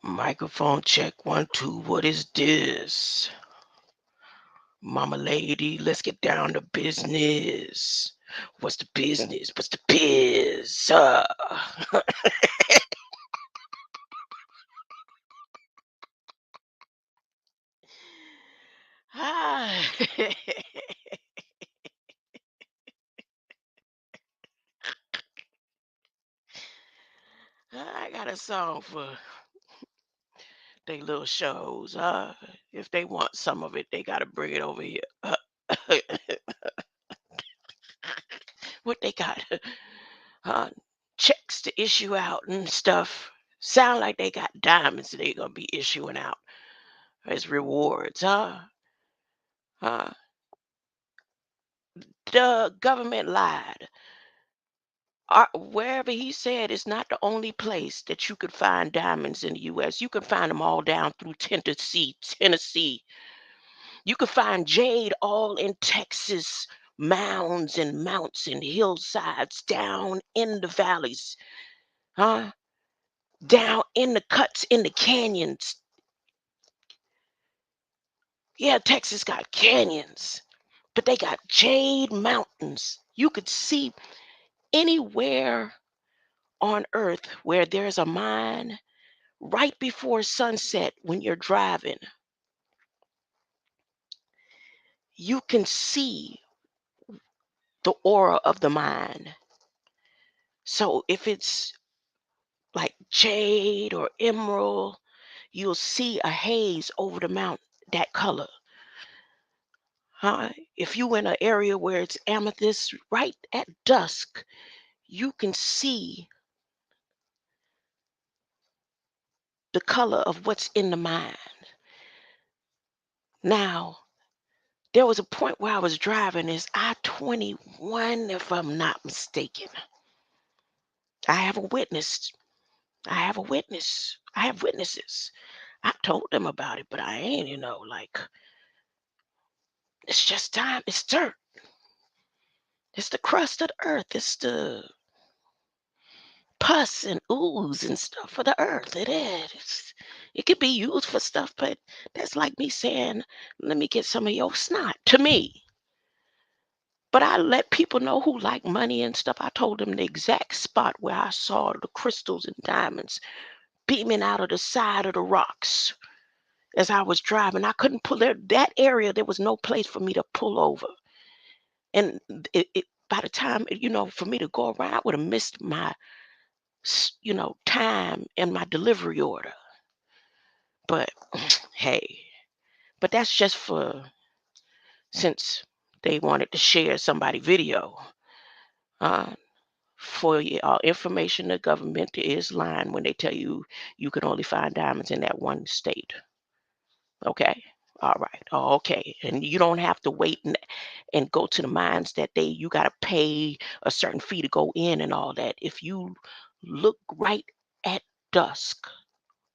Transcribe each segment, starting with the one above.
Microphone check 1 2. What is this? Mama lady, let's get down to business. What's the business? What's the biz? Ah. I got a song for they little shows. If they want some of it, they gotta bring it over here. What they got? Uh, checks to issue out and stuff. Sound like they got diamonds they gonna be issuing out as rewards, huh? Uh, the government lied. Wherever he said it's not the only place that you could find diamonds in the U.S. You can find them all down through Tennessee, Tennessee. You could find jade all in Texas, mounds and mounts and hillsides down in the valleys, huh? Down in the cuts, in the canyons. Yeah, Texas got canyons, but they got jade mountains. You could see anywhere on earth where there's a mine right before sunset when you're driving, you can see the aura of the mine. So if it's like jade or emerald, you'll see a haze over the mountain, that color. Huh? If you in an area where it's amethyst, right at dusk, you can see the color of what's in the mine. Now, there was a point where I was driving this I-21, if I'm not mistaken. I have a witness. I have a witness. I have witnesses. I told them about it, but I ain't, like, it's just time. It's dirt. It's the crust of the earth. It's the pus and ooze and stuff for the earth. It is. It could be used for stuff, but that's like me saying, let me get some of your snot to me. But I let people know who like money and stuff. I told them the exact spot where I saw the crystals and diamonds beaming out of the side of the rocks as I was driving. I couldn't pull there. That area, there was no place for me to pull over. And by the time, for me to go around, I would have missed my, time and my delivery order. But hey, but that's just since they wanted to share somebody video. Uh, for your information, the government is lying when they tell you you can only find diamonds in that one state. Okay. All right. Okay. And you don't have to wait and go to the mines that you got to pay a certain fee to go in and all that. If you look right at dusk,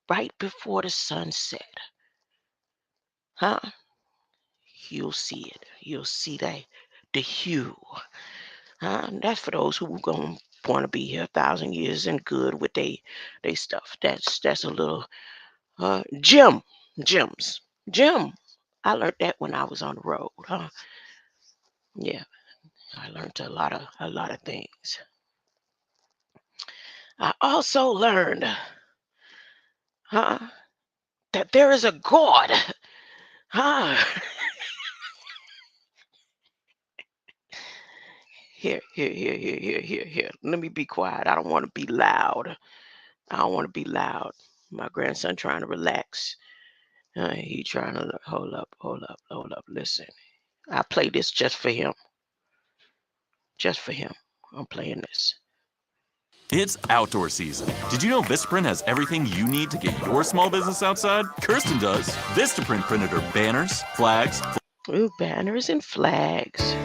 right before the sunset, huh? You'll see it. You'll see the hue. And that's for those who gonna want to be here 1,000 years and good with they stuff. That's a little gems. Gem. I learned that when I was on the road. Huh? Yeah, I learned a lot of things. I also learned, huh, that there is a God. Huh? Here. Let me be quiet. I don't want to be loud. I don't want to be loud. My grandson trying to relax. He trying to hold up. Listen, I play this just for him. Just for him. I'm playing this. It's outdoor season. Did you know Vistaprint has everything you need to get your small business outside? Kirsten does. Vistaprint printed her banners, flags. Ooh, banners and flags.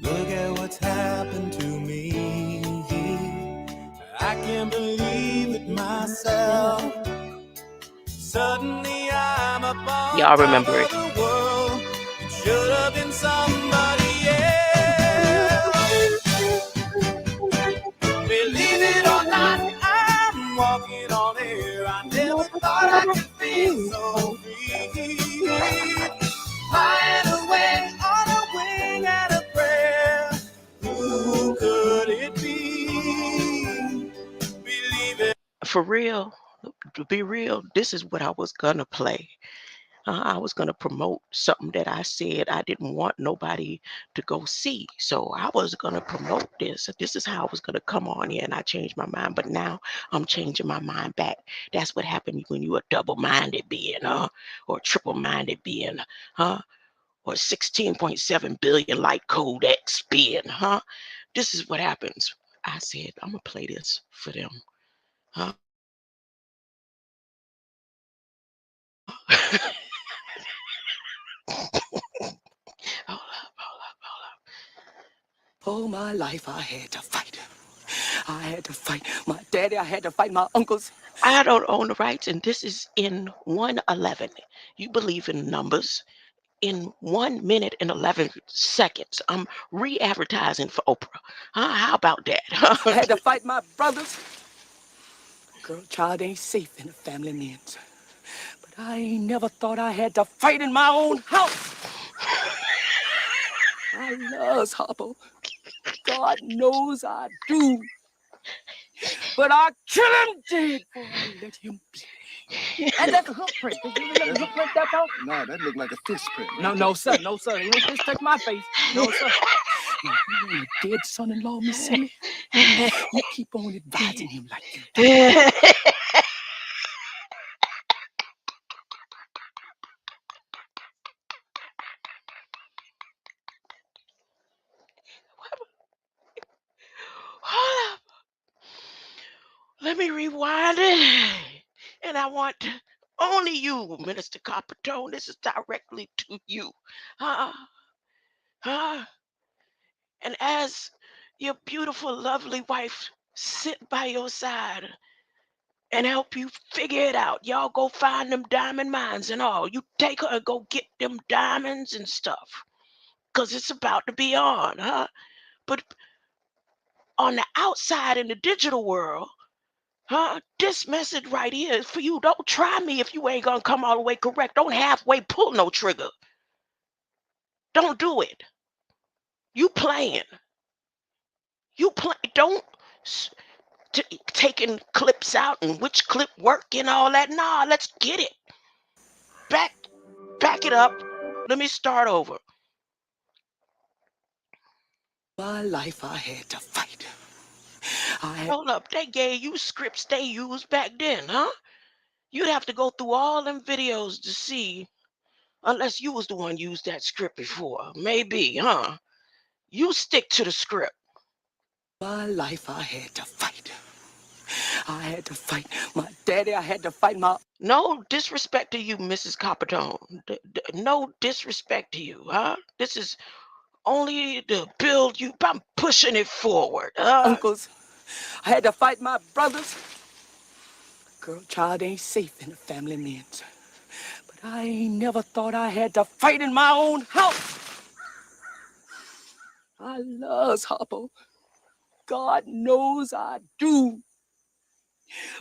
Look at what's happened to me. I can't believe it myself. Suddenly I'm up on Y'all top remember of it. the world. It should have been somebody else. Believe it or not, I'm walking on air. I never thought I could feel so free. Flying away on a wing and a prayer. Who could it be? Believe it. For real, to be real, this is what I was gonna play. I was going to promote something that I said I didn't want nobody to go see. So I was going to promote this. This is how I was going to come on here, and I changed my mind. But now I'm changing my mind back. That's what happened when you're a double-minded being, or a triple-minded being, huh? Or 16.7 billion light codex being, huh? This is what happens. I said, I'm going to play this for them, huh? Hold up, hold up, hold up. All my life I had to fight. I had to fight my daddy. I had to fight my uncles. I don't own the rights, and this is in 1:11. You believe in numbers. In 1 minute and 11 seconds, I'm re-advertising for Oprah. Huh? How about I that? had to fight my brothers. Girl, child ain't safe in the family men's. But I ain't never thought I had to fight in my own house. I loves Hopper. God knows I do. But I kill him dead before I let him be. And that's a hoof print. Did you really let the hoof print that far? No, that looked like a fist print. No, no, sir. No, sir. Ain't no fist touch my face. No, sir. Now, you want a dead son-in-law, Miss Silly? You keep on advising him like you do. Hold up. Let me rewind it. And I want only you, Minister Coppertone. This is directly to you. Huh? Huh? And as your beautiful, lovely wife sit by your side and help you figure it out. Y'all go find them diamond mines and all. You take her and go get them diamonds and stuff. Cause it's about to be on, huh? But on the outside in the digital world, huh? This message right here is for you. Don't try me if you ain't gonna come all the way correct. Don't halfway pull no trigger. Don't do it. You playing. You play. Don't taking clips out and which clip work and all that. Nah, let's get it. Back it up. Let me start over. My life I had to fight. Hold up. They gave you scripts they used back then, huh? You'd have to go through all them videos to see, unless you was the one used that script before. Maybe, huh? You stick to the script. My life I had to fight. I had to fight my daddy. I had to fight my... No disrespect to you, Mrs. Coppertone. No disrespect to you, huh? This is only to build you. I'm pushing it forward. uncles. I had to fight my brothers. Girl, child ain't safe in the family men's. But I ain't never thought I had to fight in my own house. I loves Hopper. God knows I do.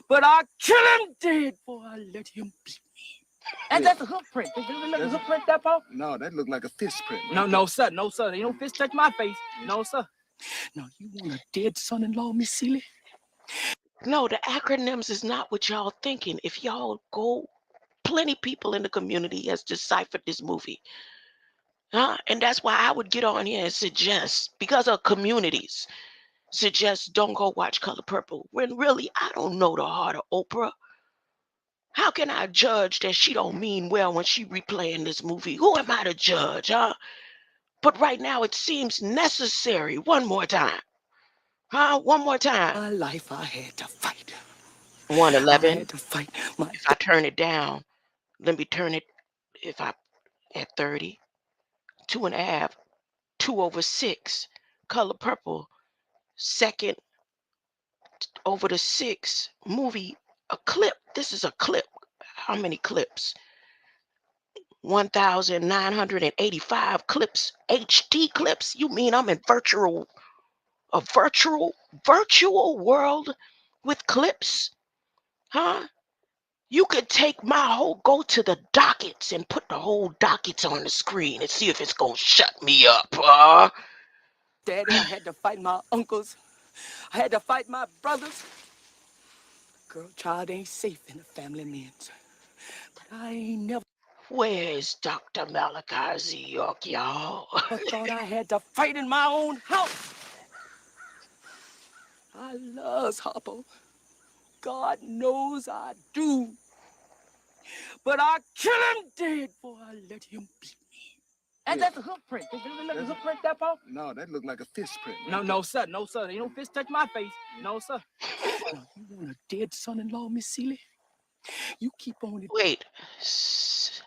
But I kill him dead before I let him beat me. And that's a hoof print. Did you really let the hoof print that far? No, that looked like a fist print. No, no, sir. No, sir. Ain't no fist touch my face. No, sir. Now, you want a dead son-in-law, Miss Seeley? No, the acronyms is not what y'all thinking. If y'all go, plenty people in the community has deciphered this movie. Huh? And that's why I would get on here and suggest, because of communities, suggest don't go watch Color Purple. When really, I don't know the heart of Oprah. How can I judge that she don't mean well when she replaying this movie? Who am I to judge, huh? But right now it seems necessary. One more time. Huh? One more time. My life I had to fight. I 1:11. had to fight my... If I turn it down, let me turn it, if I at 30, 2.5, 2/6. Color Purple, second over the 6 movie, a clip. This is a clip. How many clips? 1,985 clips, HD clips. You mean I'm in a virtual world with clips? Huh? You could take go to the dockets and put the whole dockets on the screen and see if it's gonna shut me up, Daddy, I had to fight my uncles. I had to fight my brothers. Girl, child ain't safe in the family names. But I ain't never Where is Dr. Malachi Z. York, y'all? thought I had to fight in my own house. I loves Hopper. God knows I do. But I kill him dead before I let him beat me. And Yeah. that's a hoof print. Does it look like a hoof print, that Paul? No, that looked like a fist print. No, no, sir. No, sir. You don't fist touch my face. No, sir. Now, you want a dead son-in-law, Miss Seeley? You keep on it. Wait. See,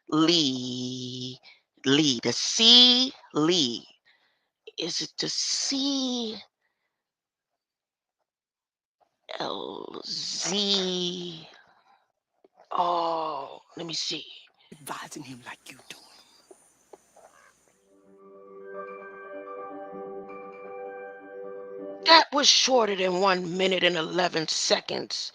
Lee. The C Lee. Is it the C L Z? Oh, let me see. Advising him like you do. That was shorter than 1 minute and 11 seconds.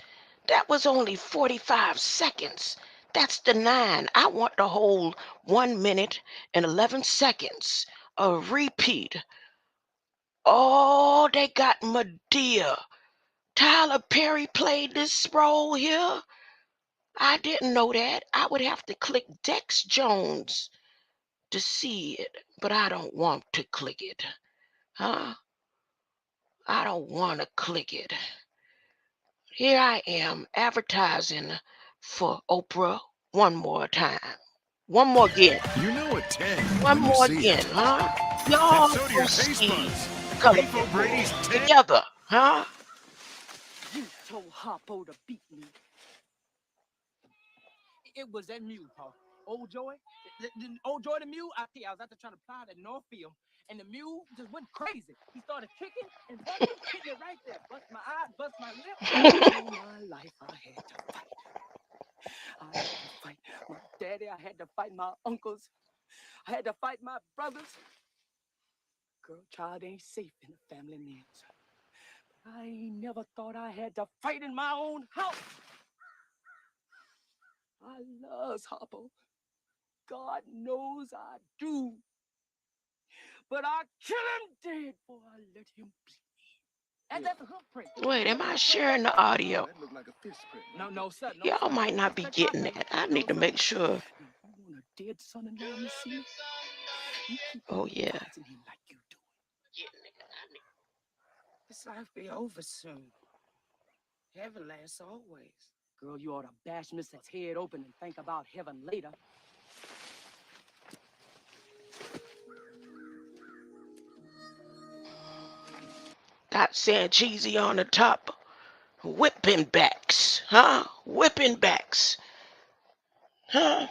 That was only 45 seconds. That's the 9. I want the whole 1 minute and 11 seconds. A repeat. Oh, they got Medea. Tyler Perry played this role here. I didn't know that. I would have to click Dex Jones to see it, but I don't want to click it. Huh? I don't want to click it. Here I am advertising for Oprah one more time. One more again. You know a 10 One when you more see again, it. huh? Y'all And so do go your taste see buds. Color Beef O'Brady's 10. together, huh? You told Harpo to beat me. It was that mule, Paul. Old Joy? Old Joy the mule? I tell you, I was out there trying to plow that Northfield, and the mule just went crazy. He started kicking and busting, hitting it right there. Bust my eye, bust my lip. All my life I had to fight. I had to fight my daddy. I had to fight my uncles. I had to fight my brothers. Girl, child ain't safe in the family names. But I ain't never thought I had to fight in my own house. I loves Hopper. God knows I do. But I kill him dead before I let him beat me. And that's a hoof print. Wait, am I sharing the audio? That looked like a fist print. No, no, sir. No, Y'all sir. might not be getting that. I need to make sure. Now, you want a dead son-in-law, Miss Seeley? You keep Oh, on yeah. advising him like you do. This life be over soon. Heaven lasts always. Girl, you ought to bash Mrs. head open and think about heaven later. Got saying cheesy on the top. Whipping backs, huh? Whipping backs, huh?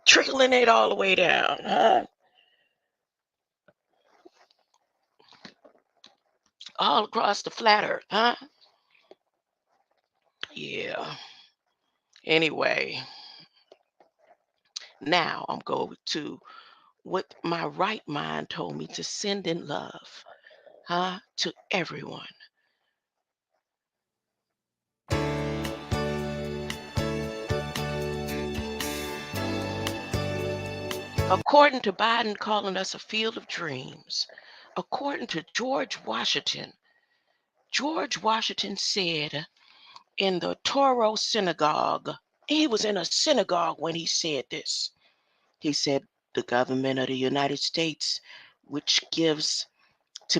Trickling it all the way down, huh? All across the flat earth, huh? Yeah. Anyway, now I'm going to what my right mind told me to send in love, huh? To everyone. According to Biden calling us a field of dreams, according to George Washington said in the Toro synagogue, he was in a synagogue when he said this. He said, the government of the United States, which gives to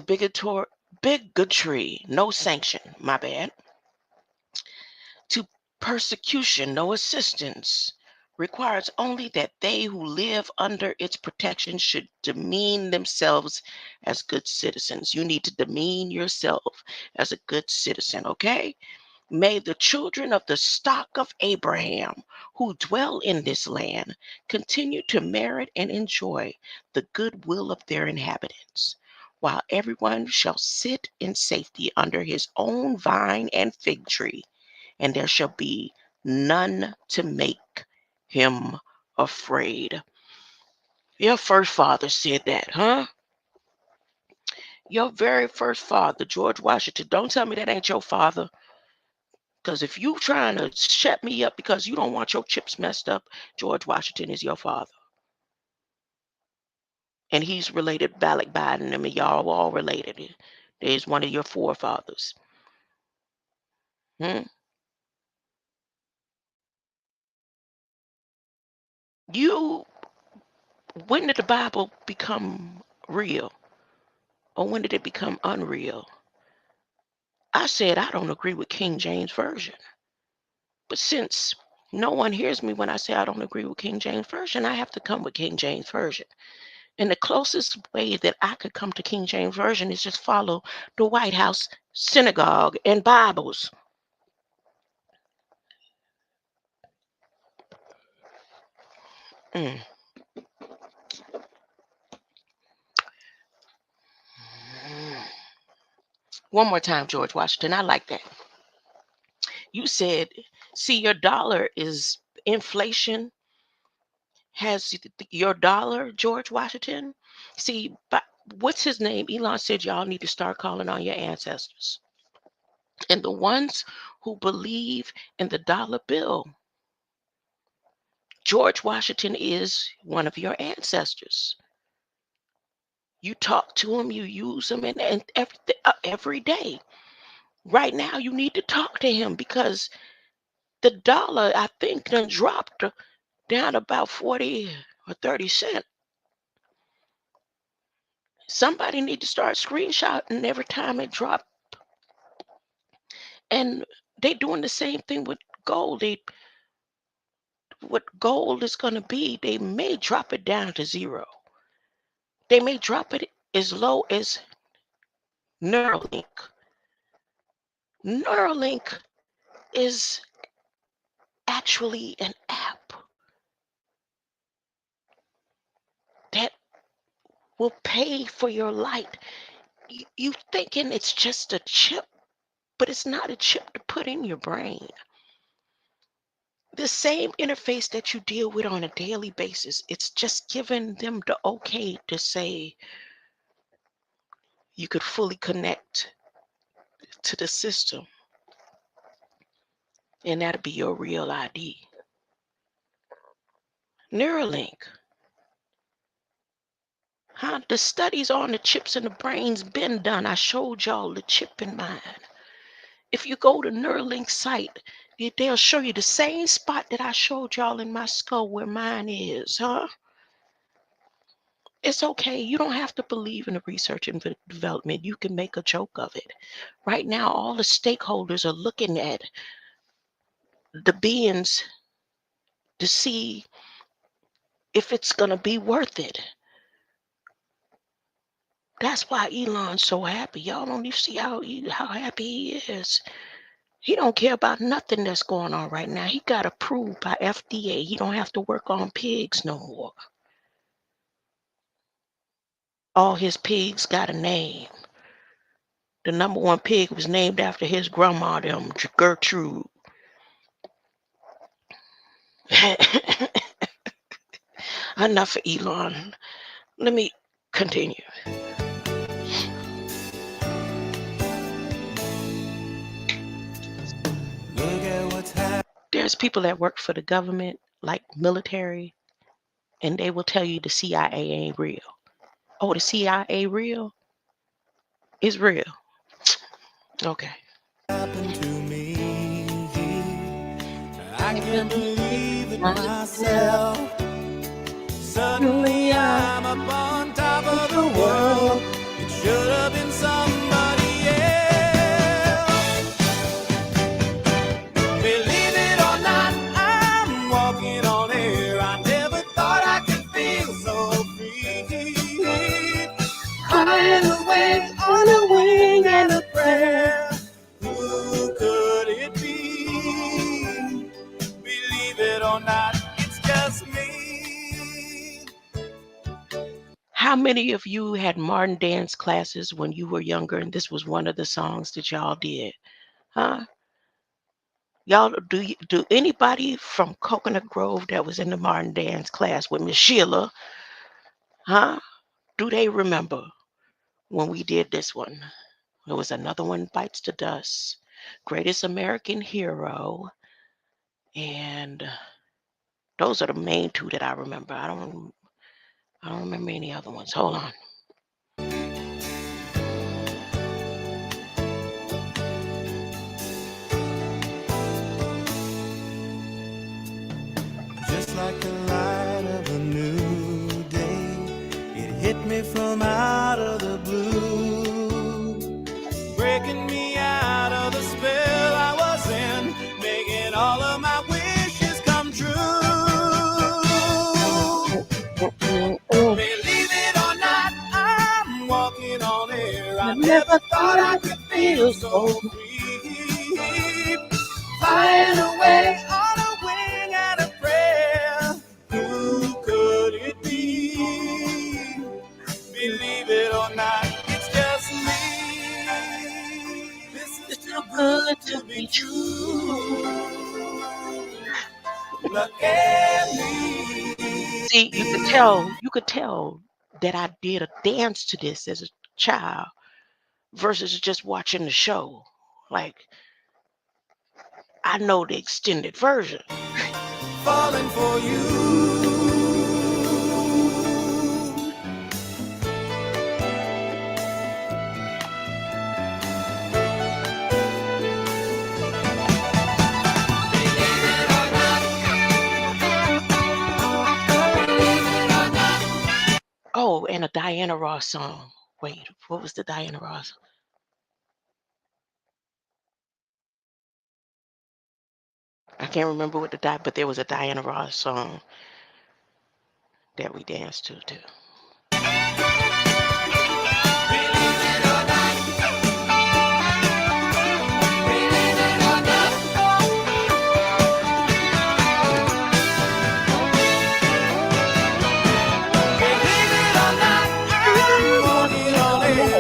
bigotry, no sanction, my bad, to persecution, no assistance, requires only that they who live under its protection should demean themselves as good citizens. You need to demean yourself as a good citizen, okay? May the children of the stock of Abraham who dwell in this land continue to merit and enjoy the goodwill of their inhabitants. while everyone shall sit in safety under his own vine and fig tree, and there shall be none to make him afraid. Your first father said that, huh? Your very first father, George Washington. Don't tell me that ain't your father. Because if you trying to shut me up because you don't want your chips messed up, George Washington is your father. And he's related to Alec Biden. I mean, y'all all related. There's one of your forefathers. Hmm? When did the Bible become real? Or when did it become unreal? I said I don't agree with King James Version. But since no one hears me when I say I don't agree with King James Version, I have to come with King James Version. And the closest way that I could come to King James Version is just follow the White House synagogue and Bibles. Mm. One more time, George Washington. I like that. You said, see, your dollar is inflation has your dollar, George Washington. See, but what's his name? Elon said y'all need to start calling on your ancestors. And the ones who believe in the dollar bill, George Washington is one of your ancestors. You talk to him, you use him, and everything every day. Right now, you need to talk to him because the dollar, I think, done dropped down about 40 or 30 cents. Somebody need to start screenshotting every time it dropped. And they doing the same thing with gold. What gold is going to be, they may drop it down to zero. They may drop it as low as Neuralink. Neuralink is actually an app that will pay for your light. You thinking it's just a chip, but it's not a chip to put in your brain. The same interface that you deal with on a daily basis, it's just giving them the okay to say you could fully connect to the system, and that'll be your real ID. Neuralink. Huh? The studies on the chips in the brain's been done. I showed y'all the chip in mine. If you go to Neuralink site, they'll show you the same spot that I showed y'all in my skull where mine is, huh? It's okay. You don't have to believe in the research and development. You can make a joke of it. Right now, all the stakeholders are looking at the beings to see if it's going to be worth it. That's why Elon's so happy. Y'all don't even see how happy he is. He don't care about nothing that's going on right now. He got approved by FDA. He don't have to work on pigs no more. All his pigs got a name. The number one pig was named after his grandma, Gertrude. Enough for Elon. Let me continue. Look at what's happening. There's people that work for the government, like military, and they will tell you the CIA ain't real. Oh, the CIA real? It's real. Okay. Happened to me. I can't believe it myself. Suddenly I'm up on top of the world. It should have been somebody else. Believe it or not, I'm walking on air. I never thought I could feel so free. Flying away on a wing and a prayer. Who could it be? Believe it or not, it's just me. How many of you had Martin dance classes when you were younger and this was one of the songs that y'all did? Huh? Y'all, do anybody from Coconut Grove that was in the Martin dance class with Miss Sheila, huh? Do they remember when we did this one? There was another one, Bites the Dust, Greatest American Hero, and those are the main two that I remember. I don't remember any other ones. Hold on. Just like the light of a new day, it hit me from out of the blue, breaking me out of the spell I was in, making all of my wishes come true. Believe it or not, I'm walking on air. I never thought I could feel so free, flying away on a wing and a prayer. Who could it be? Believe it or not, it's just me. This is too good to be true. Look at me. See, you could tell that I did a dance to this as a child versus just watching the show. Like, I know the extended version. Falling for you. Oh, and a Diana Ross song. Wait, what was the Diana Ross? I can't remember what but there was a Diana Ross song that we danced to too.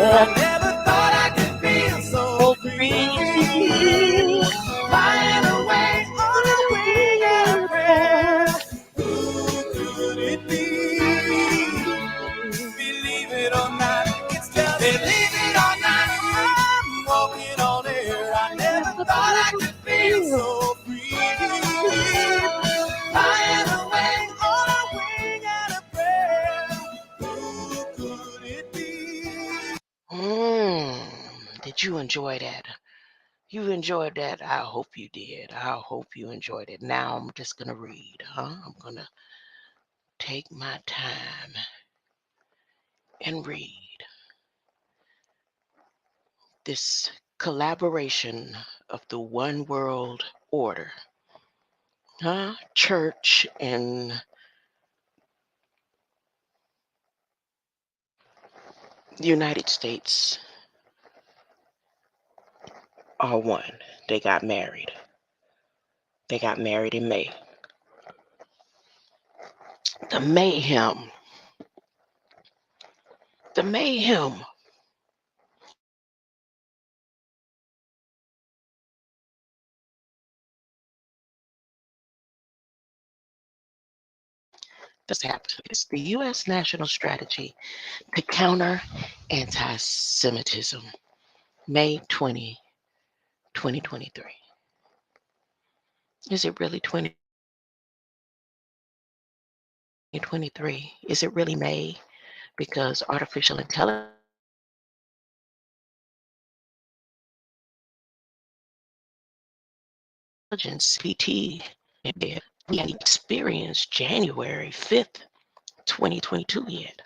I never thought I could feel so free, flying away on a wing and a prayer. Who could it be? Believe it or not, it's just believe it or not, I'm walking on air. I never thought I could feel so free, flying away on a wing and a prayer. Who could it be? Did you enjoy that? You enjoyed that? I hope you did. I hope you enjoyed it. Now I'm just going to read, huh? I'm going to take my time and read this collaboration of the One World Order, huh? Church and the United States are one. They got married. They got married in May. The mayhem that's happened. It's the U.S. national strategy to counter anti-Semitism, May 20, 2023. Is it really 2023? Is it really May? Because artificial intelligence, PT, we haven't experienced January 5th, 2022 yet.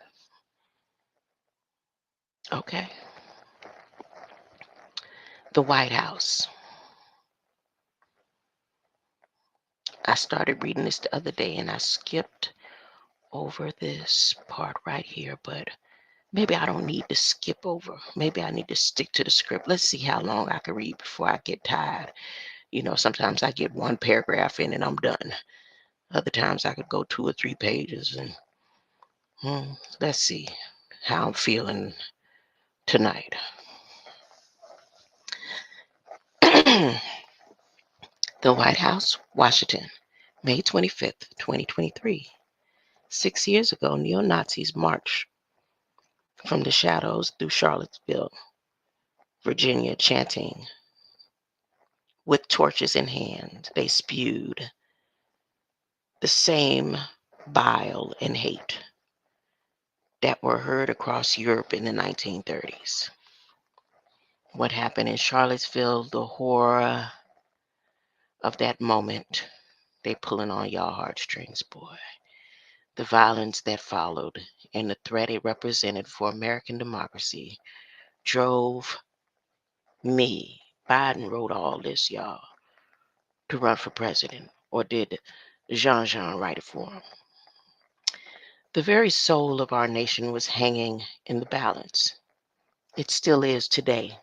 Okay. The White House. I started reading this the other day and I skipped over this part right here, but maybe I don't need to skip over. Maybe I need to stick to the script. Let's see how long I can read before I get tired. You know, sometimes I get one paragraph in and I'm done. Other times I could go 2 or 3 pages and let's see. how I'm feeling tonight. The White House, Washington, May 25th, 2023. 6 years ago, neo-Nazis marched from the shadows through Charlottesville, Virginia, chanting, with torches in hand. They spewed the same bile and hate that were heard across Europe in the 1930s. What happened in Charlottesville, the horror of that moment, they pulling on y'all heartstrings, boy. The violence that followed and the threat it represented for American democracy drove me. Biden wrote all this, y'all, to run for president. Or did Jean write it for him? The very soul of our nation was hanging in the balance. It still is today.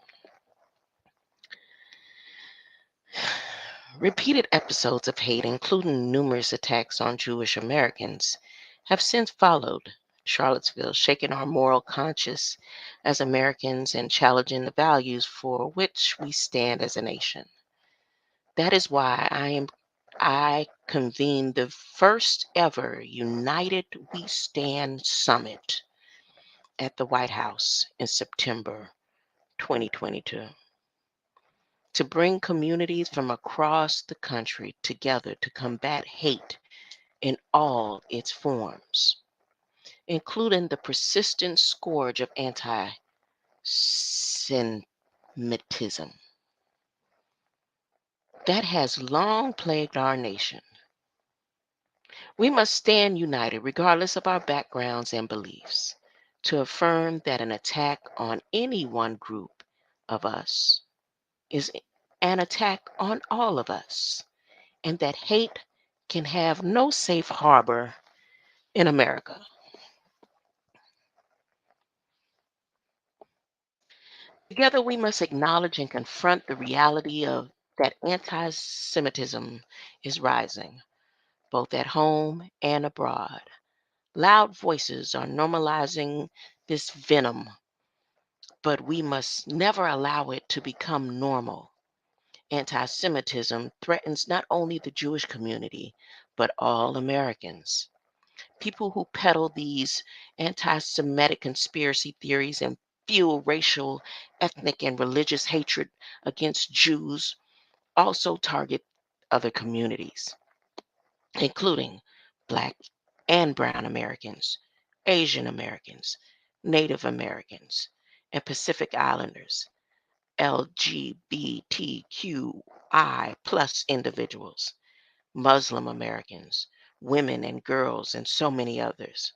Repeated episodes of hate, including numerous attacks on Jewish Americans, have since followed Charlottesville, shaking our moral conscience as Americans and challenging the values for which we stand as a nation. That is why I convened the first ever United We Stand Summit at the White House in September 2022 to bring communities from across the country together to combat hate in all its forms, including the persistent scourge of anti-Semitism that has long plagued our nation. We must stand united regardless of our backgrounds and beliefs to affirm that an attack on any one group of us is an attack on all of us, and that hate can have no safe harbor in America. Together, we must acknowledge and confront the reality of that anti-Semitism is rising, both at home and abroad. Loud voices are normalizing this venom, but we must never allow it to become normal. Anti-Semitism threatens not only the Jewish community, but all Americans. People who peddle these anti-Semitic conspiracy theories and fuel racial, ethnic, and religious hatred against Jews also target other communities, including Black and Brown Americans, Asian Americans, Native Americans, and Pacific Islanders, LGBTQI plus individuals, Muslim Americans, women and girls, and so many others.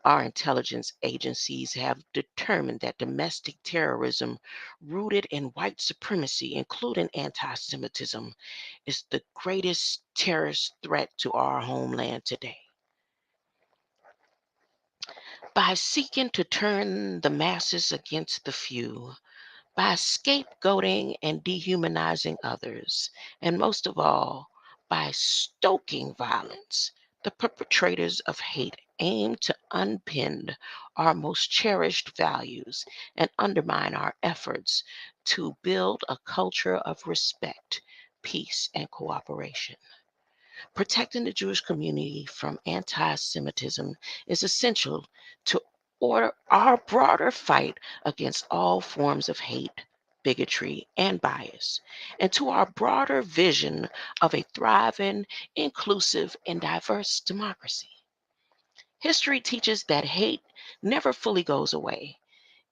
Our intelligence agencies have determined that domestic terrorism rooted in white supremacy, including anti Semitism, is the greatest terrorist threat to our homeland today. By seeking to turn the masses against the few, by scapegoating and dehumanizing others, and most of all, by stoking violence, the perpetrators of hate aim to unpin our most cherished values and undermine our efforts to build a culture of respect, peace, and cooperation. Protecting the Jewish community from anti Semitism is essential to order our broader fight against all forms of hate, bigotry, and bias, and to our broader vision of a thriving, inclusive, and diverse democracy. History teaches that hate never fully goes away.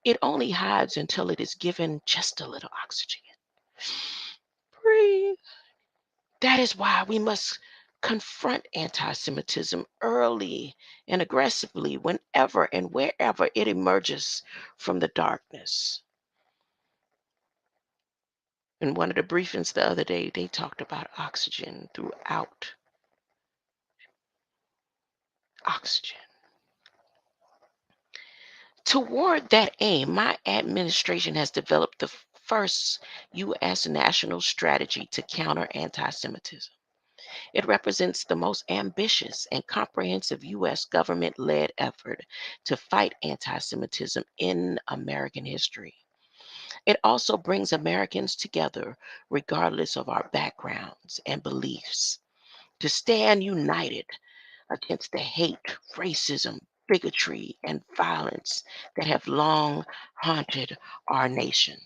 It only hides until it is given just a little oxygen. Breathe. That is why we must confront anti Semitism early and aggressively whenever and wherever it emerges from the darkness. In one of the briefings the other day, they talked about oxygen throughout. Oxygen. Toward that aim, my administration has developed the first U.S. national strategy to counter anti Semitism. It represents the most ambitious and comprehensive U.S. government led effort to fight anti Semitism in American history. It also brings Americans together, regardless of our backgrounds and beliefs, to stand united against the hate, racism, bigotry, and violence that have long haunted our nation.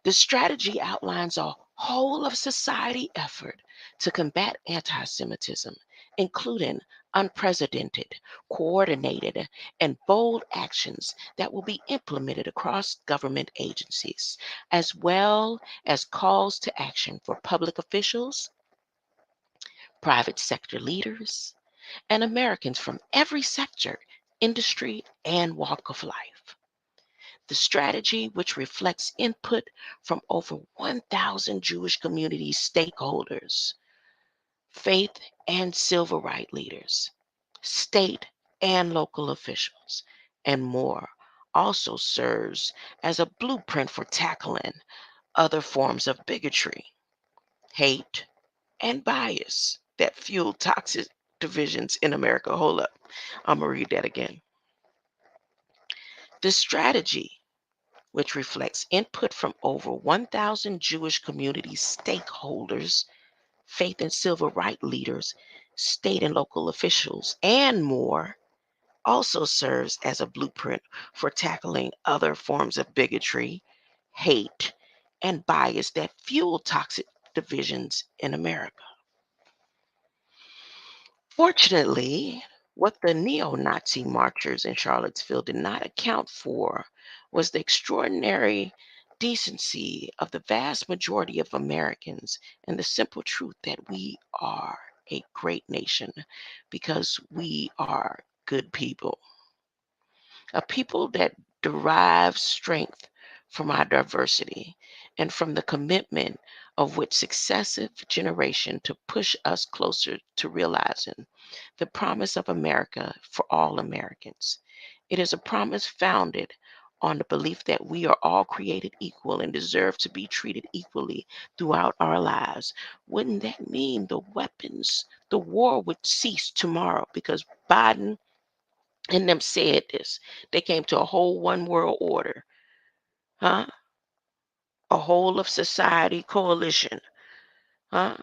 The strategy outlines a whole of society effort to combat anti Semitism, including unprecedented, coordinated, and bold actions that will be implemented across government agencies, as well as calls to action for public officials, private sector leaders, and Americans from every sector, industry, and walk of life. The strategy, which reflects input from over 1,000 Jewish community stakeholders, faith and civil rights leaders, state and local officials, and more, also serves as a blueprint for tackling other forms of bigotry, hate, and bias that fuel toxic divisions in America. Hold up. I'm going to read that again. The strategy, which reflects input from over 1,000 Jewish community stakeholders, faith and civil rights leaders, state and local officials, and more, also serves as a blueprint for tackling other forms of bigotry, hate, and bias that fuel toxic divisions in America. Fortunately, what the neo Nazi marchers in Charlottesville did not account for was the extraordinary decency of the vast majority of Americans and the simple truth that we are a great nation because we are good people, a people that derive strength from our diversity and from the commitment of which successive generation to push us closer to realizing the promise of America for all Americans. It is a promise founded on the belief that we are all created equal and deserve to be treated equally throughout our lives. Wouldn't that mean the war would cease tomorrow because Biden and them said this? They came to a whole one world order, huh? A whole of society coalition, huh?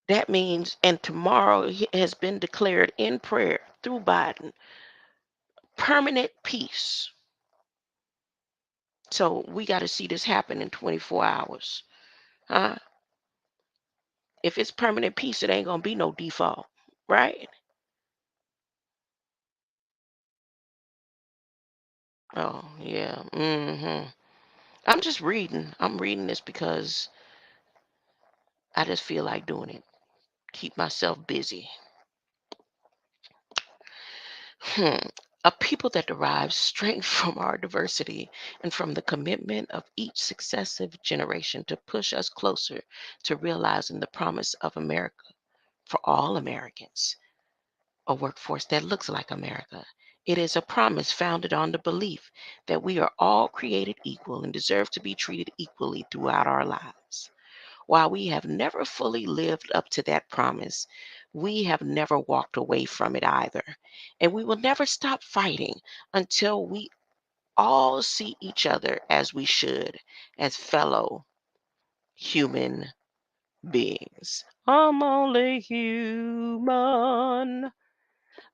That means, and tomorrow has been declared in prayer through Biden, permanent peace. So we got to see this happen in 24 hours, huh? If it's permanent peace, it ain't gonna be no default, right? Oh yeah. I'm just reading. I'm reading this because I just feel like doing it. Keep myself busy. Hmm. A people that derive strength from our diversity and from the commitment of each successive generation to push us closer to realizing the promise of America for all Americans, a workforce that looks like America. It is a promise founded on the belief that we are all created equal and deserve to be treated equally throughout our lives. While we have never fully lived up to that promise, we have never walked away from it either. And we will never stop fighting until we all see each other as we should, as fellow human beings. I'm only human.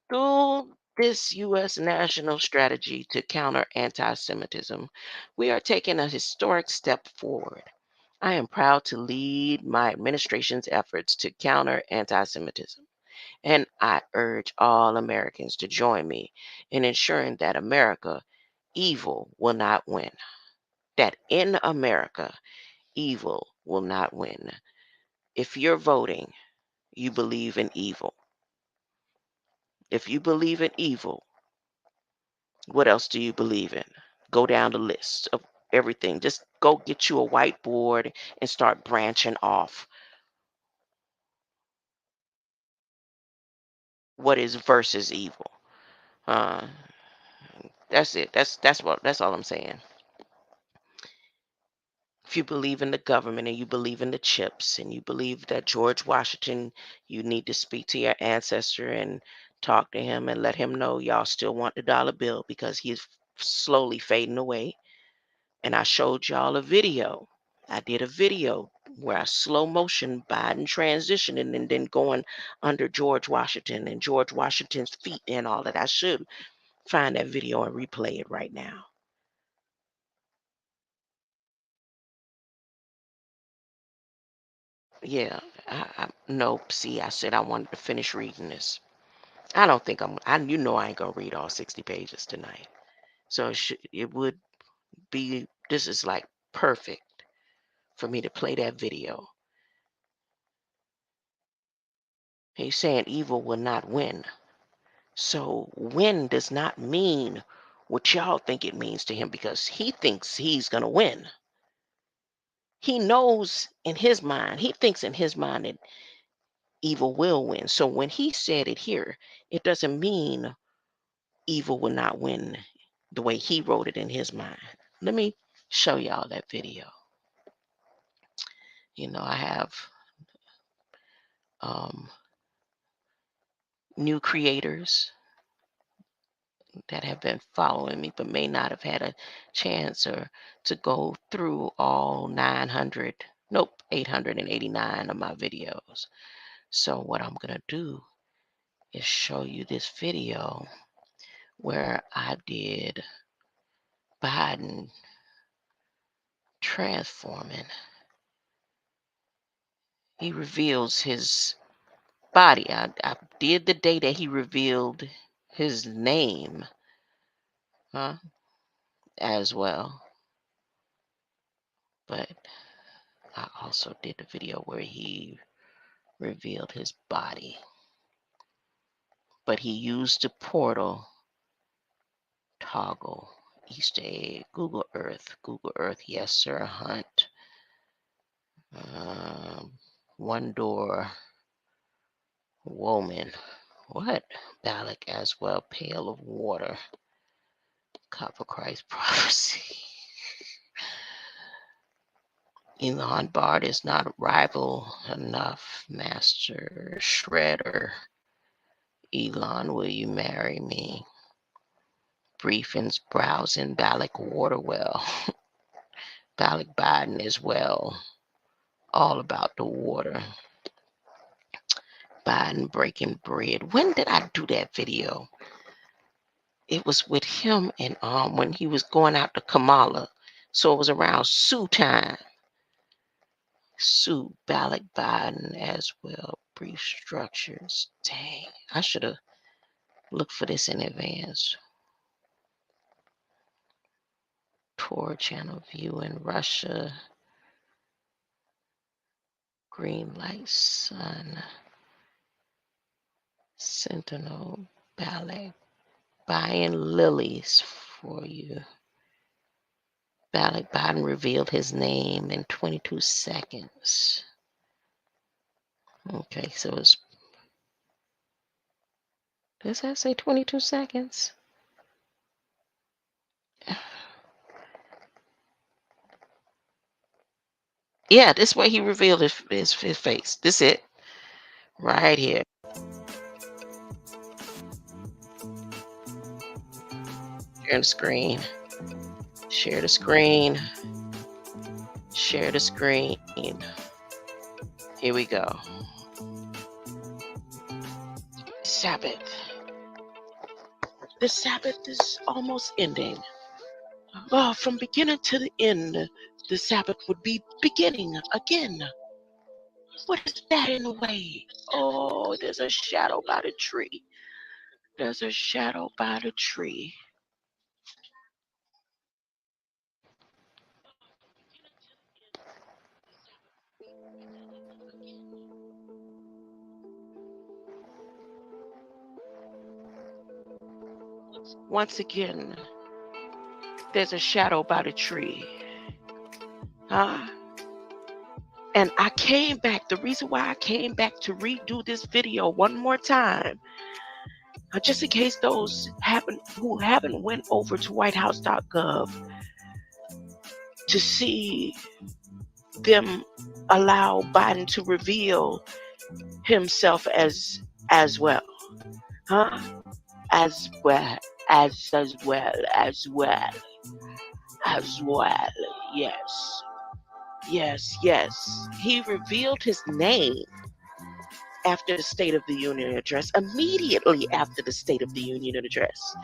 Through this U.S. national strategy to counter anti Semitism, we are taking a historic step forward. I am proud to lead my administration's efforts to counter anti Semitism, and I urge all Americans to join me in ensuring that evil will not win. That in America, evil will not win. If you're voting, you believe in evil. If you believe in evil, what else do you believe in? Go down the list of everything. Just go get you a whiteboard and start branching off. What is versus evil? Uh, that's it. That's all I'm saying. If you believe in the government and you believe in the chips and you believe that George Washington, you need to speak to your ancestor and talk to him and let him know y'all still want the dollar bill because he's slowly fading away. And I showed y'all a video. I did a video where I slow motion Biden transitioning and then going under George Washington and George Washington's feet and all that. I should find that video and replay it right now. Yeah, nope. See, I said I wanted to finish reading this. I don't think you know I ain't gonna read all 60 pages tonight. So it would be, this is like perfect for me to play that video. He's saying evil will not win. So win does not mean what y'all think it means to him because he thinks he's gonna win. He knows in his mind, he thinks in his mind that evil will win. So when he said it here, it doesn't mean evil will not win the way he wrote it in his mind. Let me show y'all that video. I have new creators that have been following me but may not have had a chance or to go through all 889 of my videos. So what I'm gonna do is show you this video where I did Biden transforming. He reveals his body. I did the day that he revealed his name as well. But I also did the video where he revealed his body. But he used the portal toggle. Easter egg, Google Earth, yes sir, hunt. One door, woman. What? Balak as well, pail of water. Copper Christ prophecy. Elon Bard is not rival enough. Master Shredder. Elon, will you marry me? Briefings, browsing, Balak water well. Balak Biden as well. All about the water. Biden breaking bread. When did I do that video? It was with him and when he was going out to Kamala. So it was around Sue time. Sue, Balak Biden as well. Brief structures. Dang, I should have looked for this in advance. Tour channel view in Russia. Green light sun. Sentinel, Balak. Buying lilies for you. Balak Biden revealed his name in 22 seconds. Okay, so it's, does that say 22 seconds? Yeah, this way he revealed his face. This it. Right here. Share the screen. Share the screen. Share the screen. Here we go. Sabbath. The Sabbath is almost ending. From beginning to the end, the Sabbath would be beginning again. What is that in a way? Oh, there's a shadow by the tree. There's a shadow by the tree. Once again, there's a shadow by the tree. And I came back. The reason why I came back to redo this video one more time, just in case those who haven't went over to whitehouse.gov to see them allow Biden to reveal himself as well, huh? As well, as well, as well, as well. Yes, yes, yes. He revealed his name after the State of the Union address, immediately after the State of the Union address,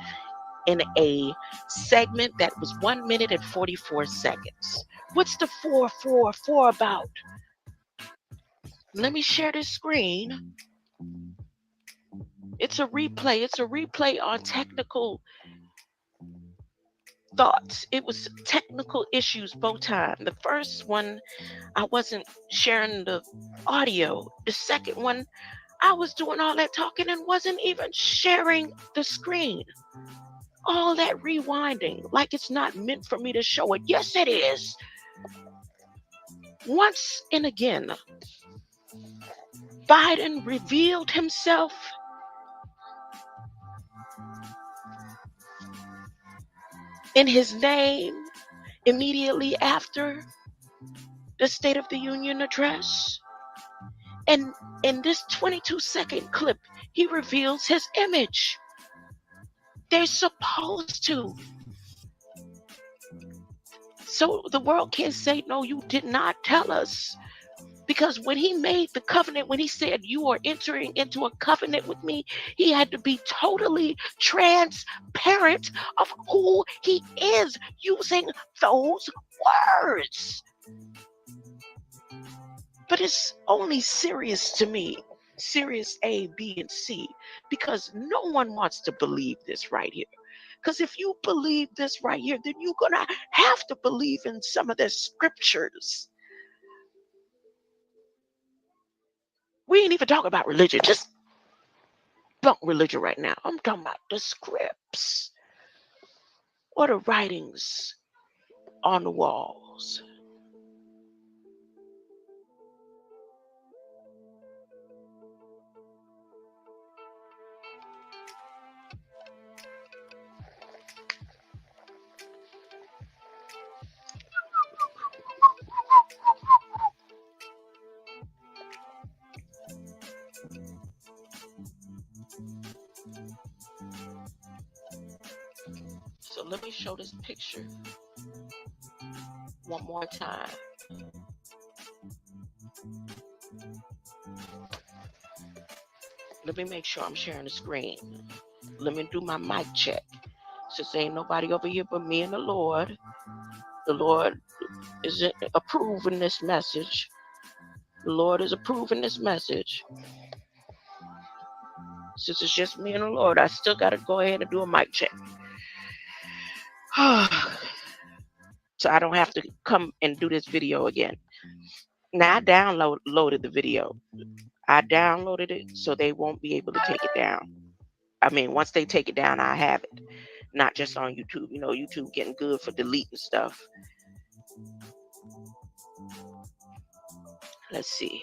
in a segment that was 1 minute and 44 seconds. What's the 444 about? Let me share this screen. It's a replay. It's a replay on technical thoughts. It was technical issues both times. The first one, I wasn't sharing the audio. The second one, I was doing all that talking and wasn't even sharing the screen. All that rewinding, like it's not meant for me to show it. Yes, it is. Once and again, Biden revealed himself in his name immediately after the State of the Union address. And in this 22-second clip, he reveals his image. They're supposed to. So the world can't say, no, you did not tell us. Because when he made the covenant, when he said you are entering into a covenant with me, he had to be totally transparent of who he is using those words. But it's only serious to me, serious A, B, and C, because no one wants to believe this right here. Because if you believe this right here, then you're going to have to believe in some of the scriptures. We ain't even talking about religion. Just bunk religion right now. I'm talking about the scripts or the writings on the walls. So let me show this picture one more time. Let me make sure I'm sharing the screen. Let me do my mic check. Since ain't nobody over here but me and the Lord. The Lord is approving this message. The Lord is approving this message. Since it's just me and the Lord, I still got to go ahead and do a mic check. So I don't have to come and do this video again. Now I downloaded the video. I downloaded it so they won't be able to take it down. I mean, once they take it down, I have it. Not just on YouTube. You know, YouTube getting good for deleting stuff. Let's see.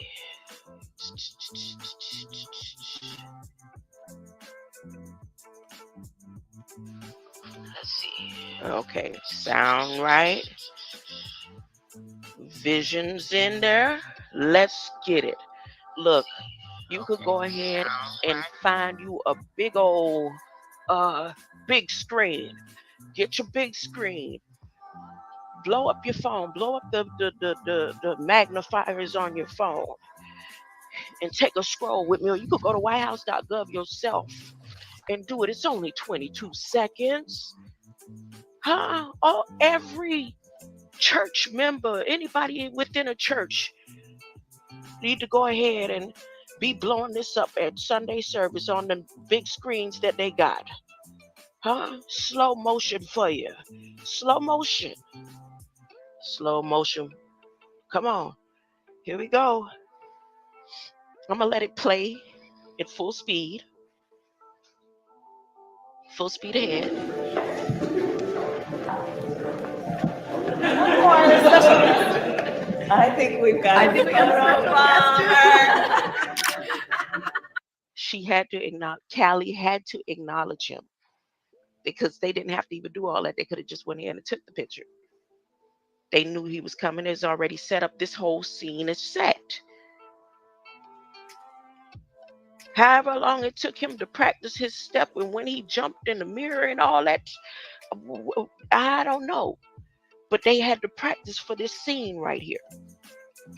Let's see. Okay, sound right. Visions in there. Let's get it. Look, you could go ahead and find you a big old big screen. Get your big screen. Blow up your phone. Blow up the magnifiers on your phone. And take a scroll with me. Or you could go to whitehouse.gov yourself and do it. It's only 22 seconds. Huh? Oh, every church member, anybody within a church, need to go ahead and be blowing this up at Sunday service on the big screens that they got. Huh? Slow motion for you. Slow motion. Slow motion. Come on. Here we go. I'm going to let it play at full speed. Full speed ahead. I think we've got a photo bomber. She had to acknowledge, Callie had to acknowledge him because they didn't have to even do all that. They could have just went in and took the picture. They knew he was coming. It's already set up. This whole scene is set. However long it took him to practice his step, and when he jumped in the mirror and all that, I don't know. But they had to practice for this scene right here.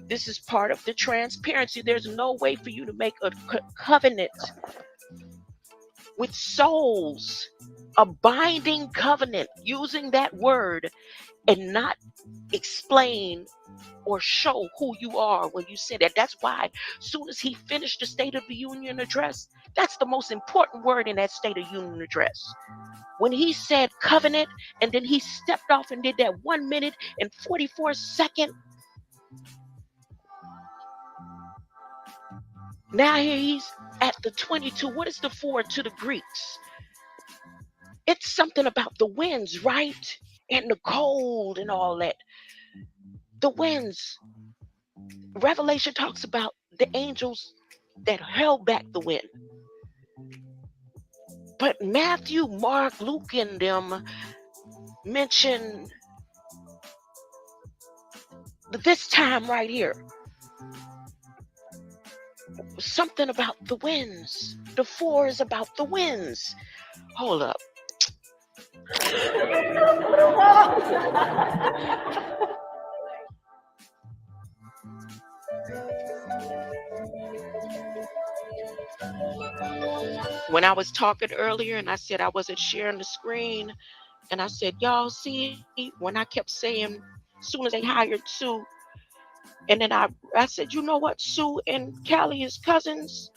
This is part of the transparency. There's no way for you to make a covenant with souls, a binding covenant, using that word and not explain or show who you are when you say that. That's why as soon as he finished the State of the Union address, that's the most important word in that State of Union address. When he said covenant, and then he stepped off and did that 1 minute and 44 second. Now here he's at the 22. What is the 4 to the Greeks? It's something about the winds, right? And the cold and all that. The winds. Revelation talks about the angels that held back the wind. But Matthew, Mark, Luke, and them mention this time right here. Something about the winds. The 4 is about the winds. Hold up. When I was talking earlier and I said I wasn't sharing the screen, and I said, y'all see, when I kept saying, as soon as they hired Sue, and then I said, you know what, Sue and Callie is cousins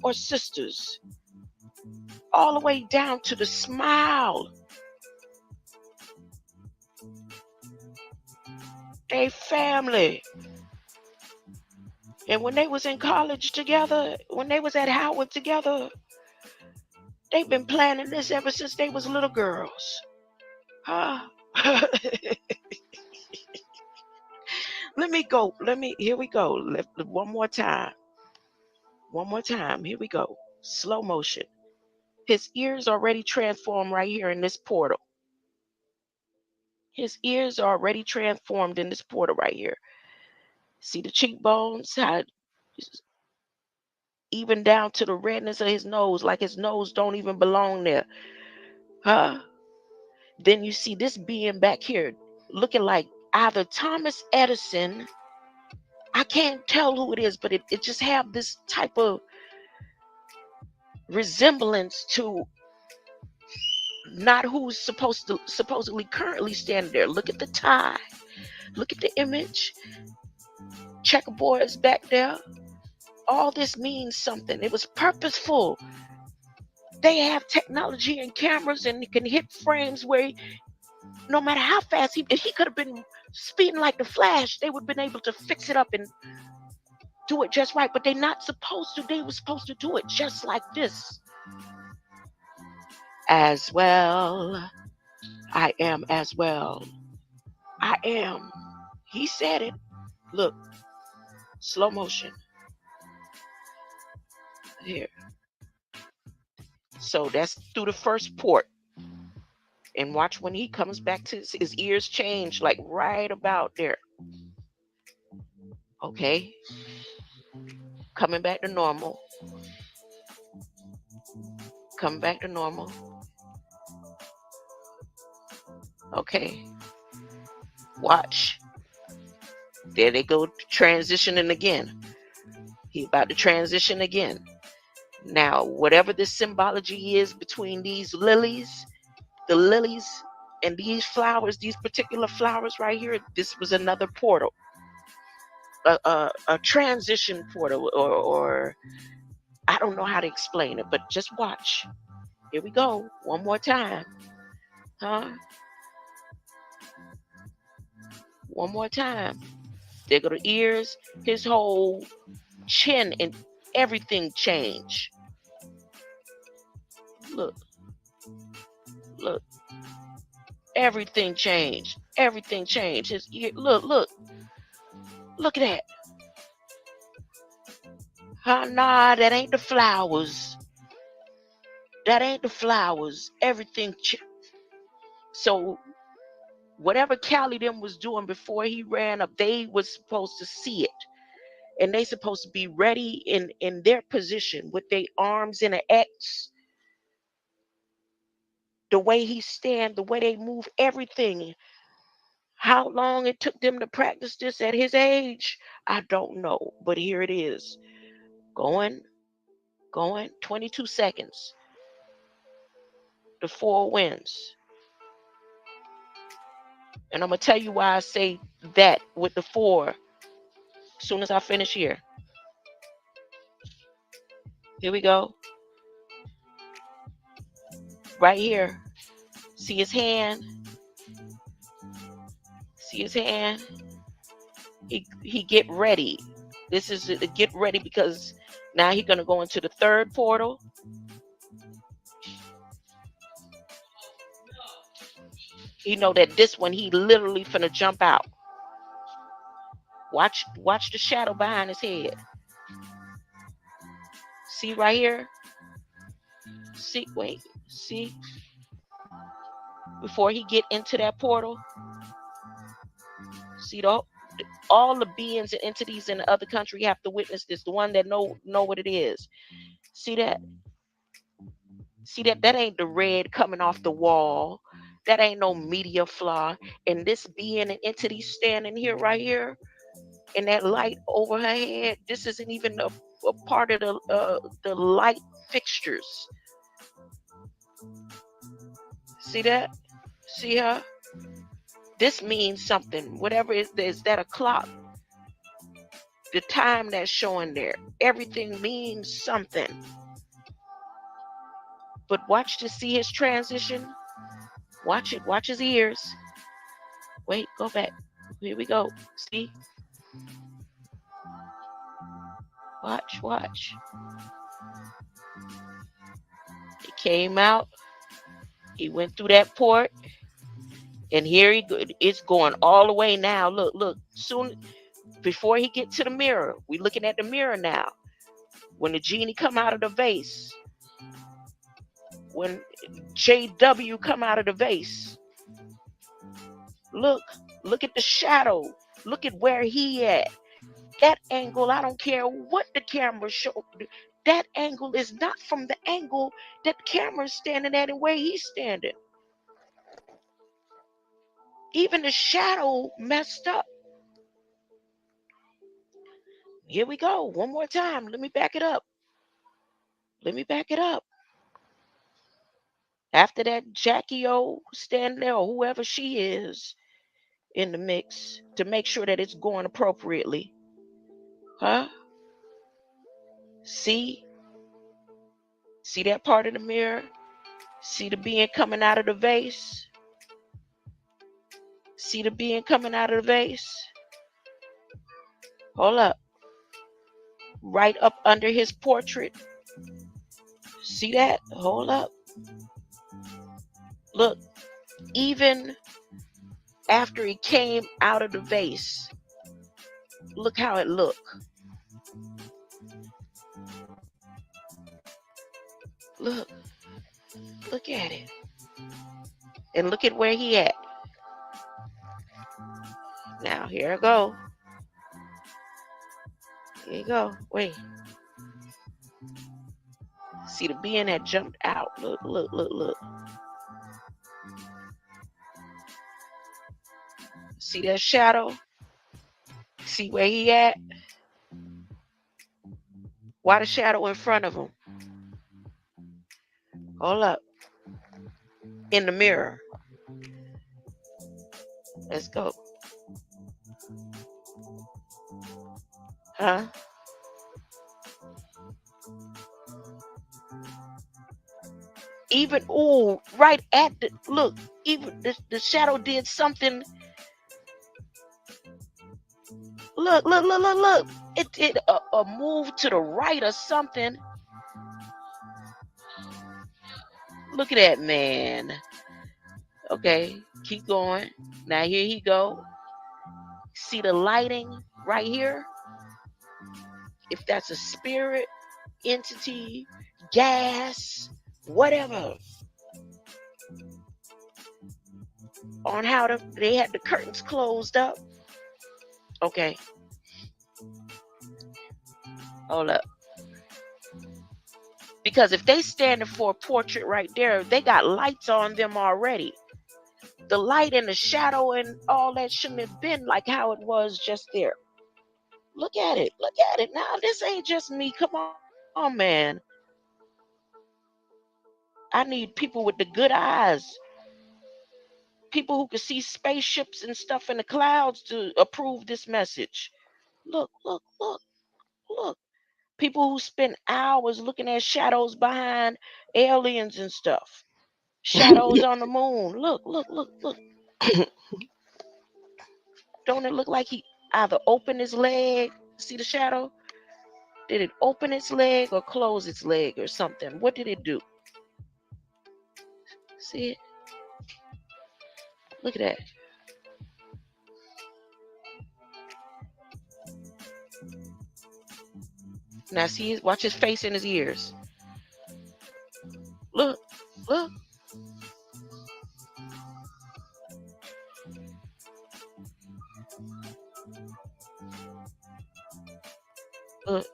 or sisters, all the way down to the smile. They family. And when they was in college together, when they was at Howard together, they've been planning this ever since they was little girls. Huh? Here we go. One more time. Here we go. Slow motion. His ears already transformed right here in this portal. His ears are already transformed in this portal right here. See the cheekbones? How even down to the redness of his nose, like his nose don't even belong there. Huh? Then you see this being back here looking like either Thomas Edison. I can't tell who it is, but it just have this type of resemblance to not who's supposedly currently standing there. Look at the tie. Look at the image. Checkerboard is back there. All this means something. It was purposeful. They have technology and cameras, and it can hit frames where no matter how fast if he could have been speeding like the Flash, they would have been able to fix it up and do it just right. But they're not supposed to. They were supposed to do it just like this. As well, I am as well. I am. He said it. Look, slow motion. Here. So that's through the first port. And watch when he comes back to his ears change, like right about there. Okay. Coming back to normal. Coming back to normal. Okay. Watch. There they go, transitioning again. He's about to transition again. Now, whatever the symbology is between these lilies, the lilies and these flowers, these particular flowers right here, this was another portal. A transition portal, or I don't know how to explain it, but just watch. Here we go. One more time. Huh? One more time. There go the ears, his whole chin and everything change. Look. Look. Everything changed. Everything changed. His ear, look. Look at that. Nah, that ain't the flowers. That ain't the flowers. Everything. So Whatever Callie them was doing before he ran up, they was supposed to see it. And they supposed to be ready in their position with their arms in an X. The way he stand, the way they move, everything. How long it took them to practice this at his age, I don't know. But here it is. Going, 22 seconds. The 4 wins. And I'm going to tell you why I say that with the 4 as soon as I finish here. Here we go. Right here. See his hand? See his hand? He get ready. This is to get ready because now he's going to go into the 3rd portal. He know that this one he literally finna jump out. Watch the shadow behind his head. See right here? See? Before he get into that portal. See, all the beings and entities in the other country have to witness this. The one that know what it is. See that? See that? That ain't the red coming off the wall. That ain't no media flaw. And this being and entity standing here right here, and that light over her head, this isn't even a part of the light fixtures. See that? See her? This means something. Whatever is that a clock? The time that's showing there. Everything means something. But watch to see his transition. Watch it. Watch his ears. Wait, go back. Here we go. See? Watch. He came out. He went through that port. And here it's going all the way now. Look. Soon, before he get to the mirror, we looking at the mirror now. When the genie come out of the vase. When JW come out of the vase. Look at the shadow. Look at where he at. That angle, I don't care what the camera show. That angle is not from the angle that the camera's standing at and where he's standing. Even the shadow messed up. Here we go. One more time. Let me back it up. After that, Jackie O standing there, or whoever she is in the mix, to make sure that it's going appropriately. Huh? See that part of the mirror? See the being coming out of the vase? See the being coming out of the vase? Hold up. Right up under his portrait. See that? Hold up. Look, even after he came out of the vase, look how it looked. Look at it. And look at where he at. Now, here I go. Here you go. Wait. See the being that jumped out. Look. See that shadow? See where he at? Why the shadow in front of him? Hold up. In the mirror. Let's go. Huh? Even, right at the, look, even the shadow did something. Look. It did a move to the right or something. Look at that, man. Okay, keep going. Now here he go. See the lighting right here? If that's a spirit, entity, gas, whatever. on how they had the curtains closed up. Okay. Hold up. Because if they standing for a portrait right there, they got lights on them already. The light and the shadow and all that shouldn't have been like how it was just there. Look at it. Look at it. Now, this ain't just me. Come on, man. I need people with the good eyes. People who can see spaceships and stuff in the clouds to approve this message. Look, look, look, look. People who spend hours looking at shadows behind aliens and stuff. Shadows on the moon. Look, look, look, look. Don't it look like he either opened his leg? See the shadow? Did it open its leg or close its leg or something? What did it do? See it? Look at that. Now see, watch his face and his ears. Look, look. Look.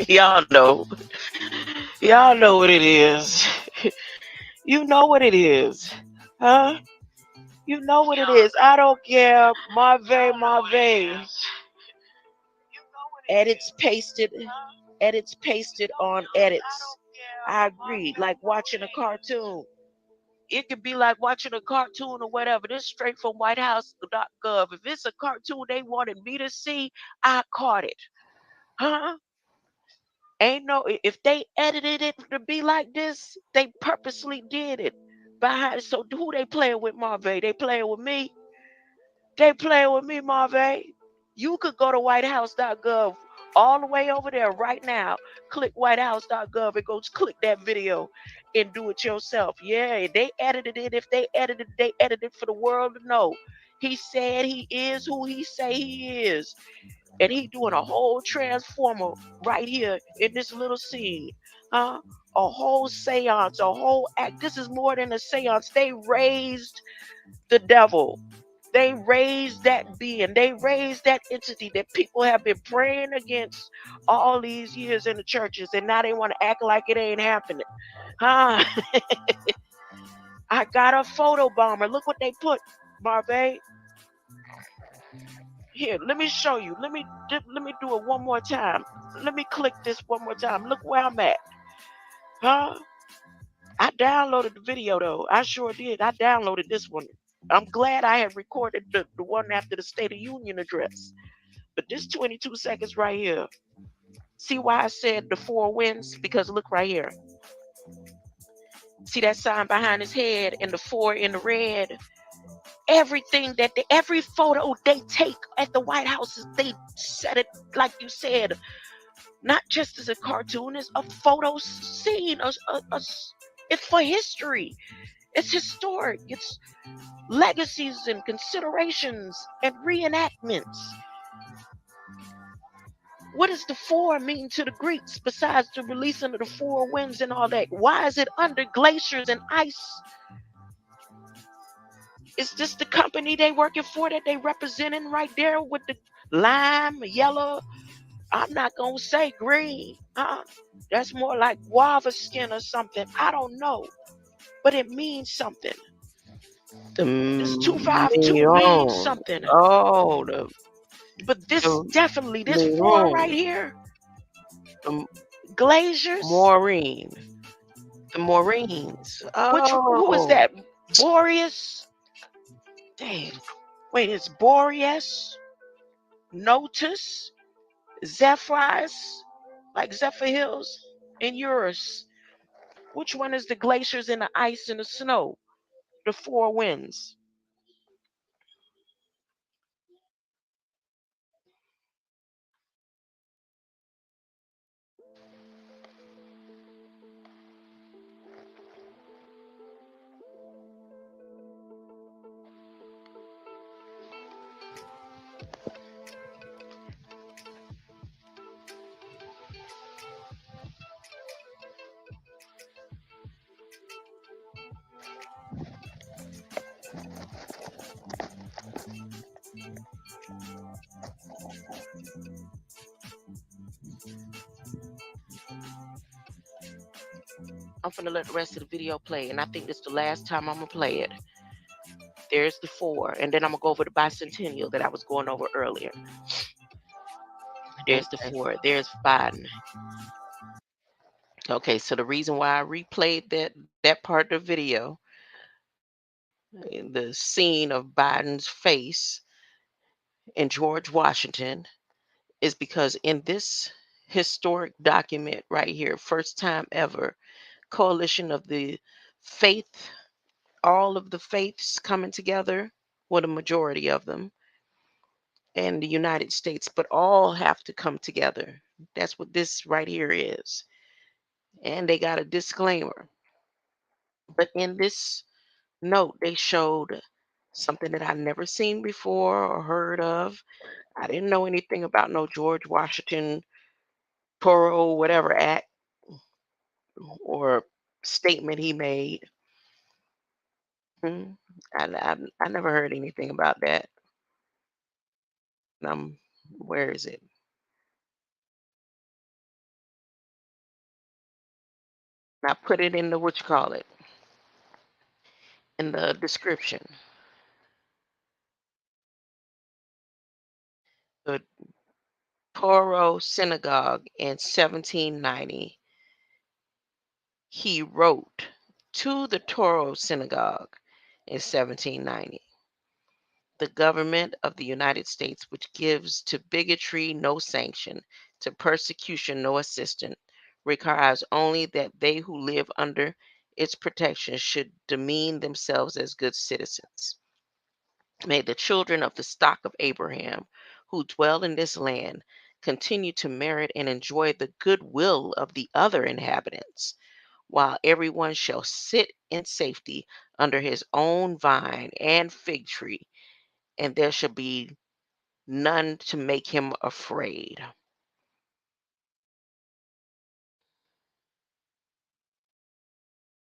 Y'all know. Y'all know what it is. You know what it is. Huh? You know what it is. I don't care. Marve. Edits pasted. Edits pasted on edits. I agree. Like watching a cartoon. It could be like watching a cartoon or whatever. This straight from whitehouse.gov. If it's a cartoon they wanted me to see, I caught it. Huh? Ain't no, if they edited it to be like this, they purposely did it. Behind, so who they playing with, Marve? They playing with me? They playing with me, Marve. You could go to whitehouse.gov all the way over there right now. Click whitehouse.gov and go click that video and do it yourself. Yeah, they edited it. If they edited for the world to know. He said he is who he say he is. And he doing a whole transformer right here in this little scene. Huh? A whole seance, a whole act. This is more than a seance. They raised the devil. They raised that being. They raised that entity that people have been praying against all these years in the churches. And now they want to act like it ain't happening. Huh? I got a photo bomber. Look what they put, Marve. Here, let me show you. Let me do it one more time. Let me click this one more time. Look where I'm at. Huh? I downloaded the video though. I sure did. I downloaded this one. I'm glad I had recorded the one after the State of Union address. But this 22 seconds right here. See why I said the 4 winds? Because look right here. See that sign behind his head and the 4 in the red? Everything every photo they take at the White House, they set it like you said, not just as a cartoon, it's a photo scene. It's for history. It's historic. It's legacies and considerations and reenactments. What does the four mean to the Greeks besides the releasing of the four winds and all that? Why is it under glaciers and ice? Is this the company they working for that they representing right there with the lime, yellow? I'm not gonna say green. That's more like guava skin or something. I don't know, but it means something. The This 252 means Leon. something. Oh, But this the definitely, this four right Leon. here, The glaciers. Maureen. The Maureen's. Who is Oh. that? Boreas? Dang. Wait, it's Boreas, Notus, Zephyrs, like Zephyr Hills, and Eurus. Which one is the glaciers and the ice and the snow? The four winds. I'm gonna let the rest of the video play, and I think this is the last time I'm gonna play it. There's the four, and then I'm gonna go over the bicentennial that I was going over earlier. There's the four. There's Biden. Okay, so the reason why I replayed that part of the video, the scene of Biden's face and George Washington, is because in this historic document right here, first time ever, coalition of the faith, all of the faiths coming together, well, the majority of them, and the United States, but all have to come together. That's what this right here is. And they got a disclaimer. But in this note, they showed something that I never seen before or heard of. I didn't know anything about no George Washington Toro whatever act or statement he made. Hmm. I never heard anything about that. Where is it? I put it in the what you call it in the description. The Toro Synagogue in 1790. He wrote to the Toro Synagogue in 1790. The government of the United States, which gives to bigotry no sanction, to persecution no assistance, requires only that they who live under its protection should demean themselves as good citizens. May the children of the stock of Abraham who dwell in this land continue to merit and enjoy the goodwill of the other inhabitants, while everyone shall sit in safety under his own vine and fig tree, and there shall be none to make him afraid.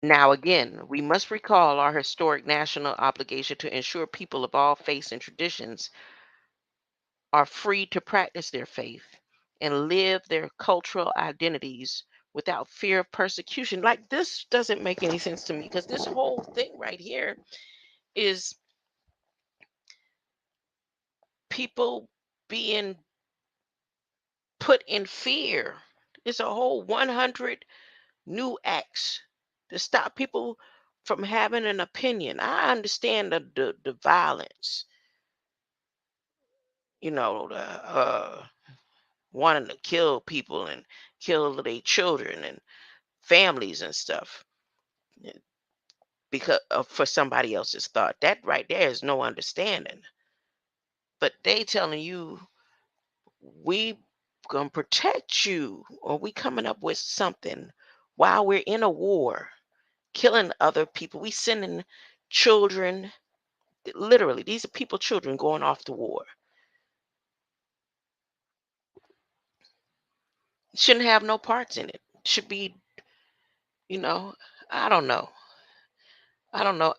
Now, again, we must recall our historic national obligation to ensure people of all faiths and traditions are free to practice their faith and live their cultural identities without fear of persecution. Like, this doesn't make any sense to me because this whole thing right here is people being put in fear. It's a whole 100 new acts to stop people from having an opinion. I understand the violence, the wanting to kill people and kill their children and families and stuff because for somebody else's thought. That right there is no understanding. But they telling you we gonna protect you or we coming up with something while we're in a war. killing other people. We sending children, literally, these are people, children going off to war. Shouldn't have no parts in it. Should be, you know, I don't know. I don't know.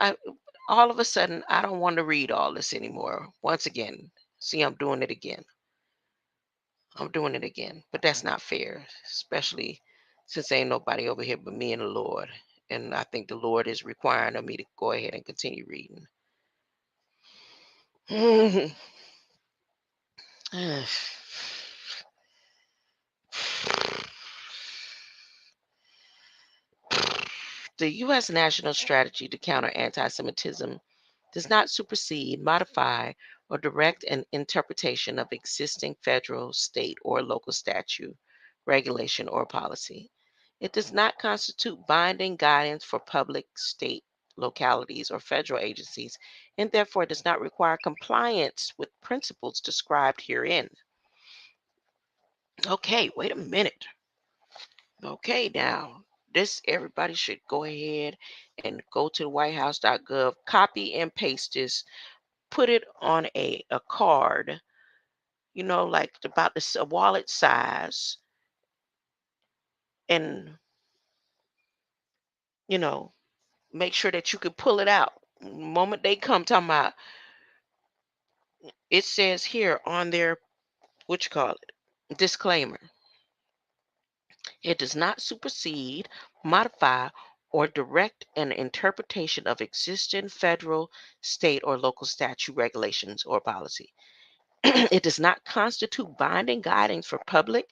All of a sudden, I don't want to read all this anymore. Once again, see, I'm doing it again. I'm doing it again. But that's not fair, especially since ain't nobody over here but me and the Lord. And I think the Lord is requiring of me to go ahead and continue reading. The U.S. national strategy to counter anti Semitism does not supersede, modify, or direct an interpretation of existing federal, state, or local statute, regulation, or policy. It does not constitute binding guidance for public, state, localities, or federal agencies, and therefore does not require compliance with principles described herein. Okay, wait a minute. Okay, now this everybody should go ahead and go to the whitehouse.gov, copy and paste this, put it on a card, like about this a wallet size, and you know, make sure that you can pull it out. Moment they come talking about, it says here on their what you call it, disclaimer. It does not supersede, modify, or direct an interpretation of existing federal, state, or local statute, regulations, or policy. It does not constitute binding guidance for public,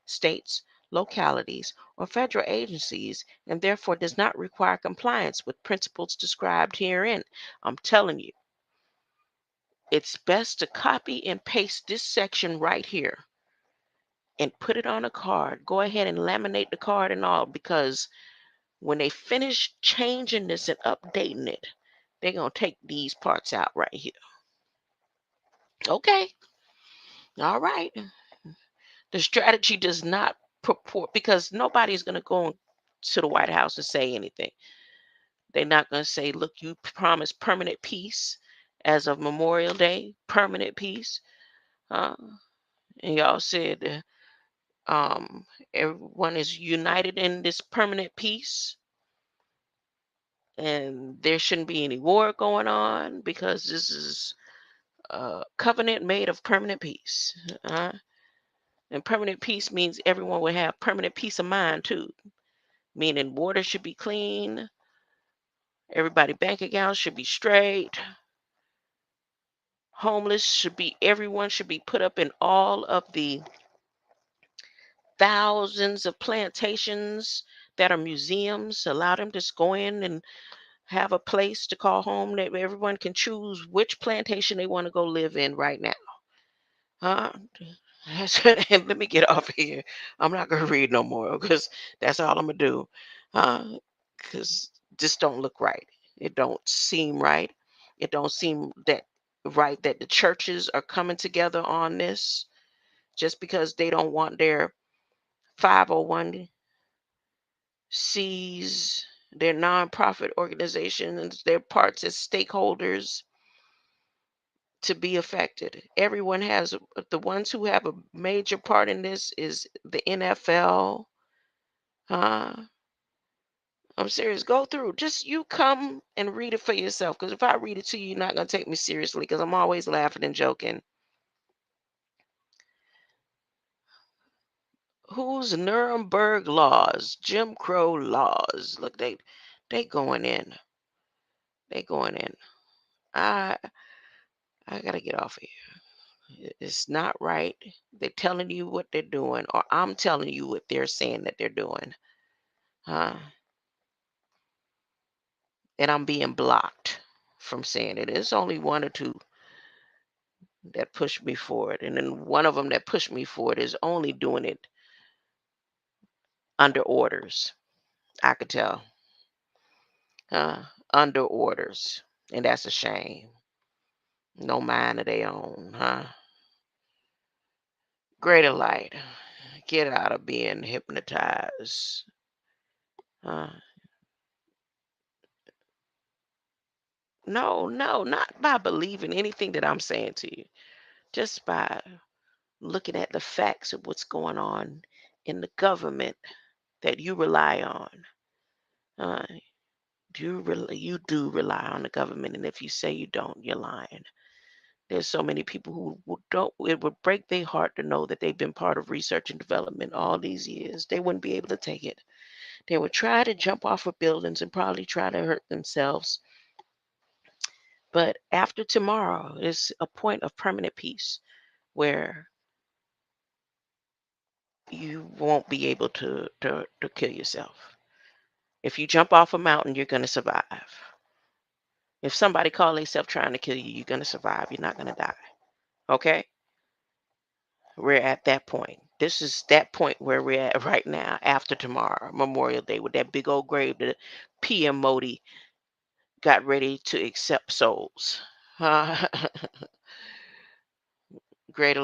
states, localities, or federal agencies, and therefore does not require compliance with principles described herein. I'm telling you, it's best to copy and paste this section right here and put it on a card. Go ahead and laminate the card and all, because when they finish changing this and updating it, they're going to take these parts out right here. Okay. All right. The strategy does not purport, because nobody's going to go to the White House and say anything. They're not going to say, look, you promised permanent peace as of Memorial Day, permanent peace. And y'all said everyone is united in this permanent peace. And there shouldn't be any war going on because this is a covenant made of permanent peace. And permanent peace means everyone will have permanent peace of mind too, meaning water should be clean, everybody bank accounts should be straight, everyone should be put up in all of the thousands of plantations that are museums. Allow them to just go in and have a place to call home that everyone can choose which plantation they want to go live in right now. Huh? And let me get off here. I'm not gonna read no more because that's all I'm gonna do. Because this don't look right. It don't seem right. It don't seem that right that the churches are coming together on this just because they don't want their 501Cs, their nonprofit organizations, their parts as stakeholders to be affected. Everyone has the ones who have a major part in this is the NFL. Uh, I'm serious. Go through. Just you come and read it for yourself. Because if I read it to you, you're not gonna take me seriously. Because I'm always laughing and joking. Whose Nuremberg laws, Jim Crow laws? Look, they going in. They going in. I I gotta get off here. It's not right. They're telling you what they're doing, or I'm telling you what they're saying that they're doing. Huh? And I'm being blocked from saying it. It's only one or two that pushed me forward. And then one of them that pushed me forward is only doing it under orders. I could tell. Under orders. And that's a shame. No mind of their own, huh? Greater light. Get out of being hypnotized. Uh, No, not by believing anything that I'm saying to you. Just by looking at the facts of what's going on in the government that you rely on. Uh, you do rely on the government, and if you say you don't, you're lying. There's so many people who don't. It would break their heart to know that they've been part of research and development all these years. They wouldn't be able to take it. They would try to jump off of buildings and probably try to hurt themselves. But after tomorrow is a point of permanent peace where you won't be able to kill yourself. If you jump off a mountain, you're going to survive. If somebody call themselves trying to kill you, you're going to survive. You're not going to die. Okay? We're at that point. This is that point where we're at right now after tomorrow, Memorial Day, with that big old grave that PM Modi got ready to accept souls. Great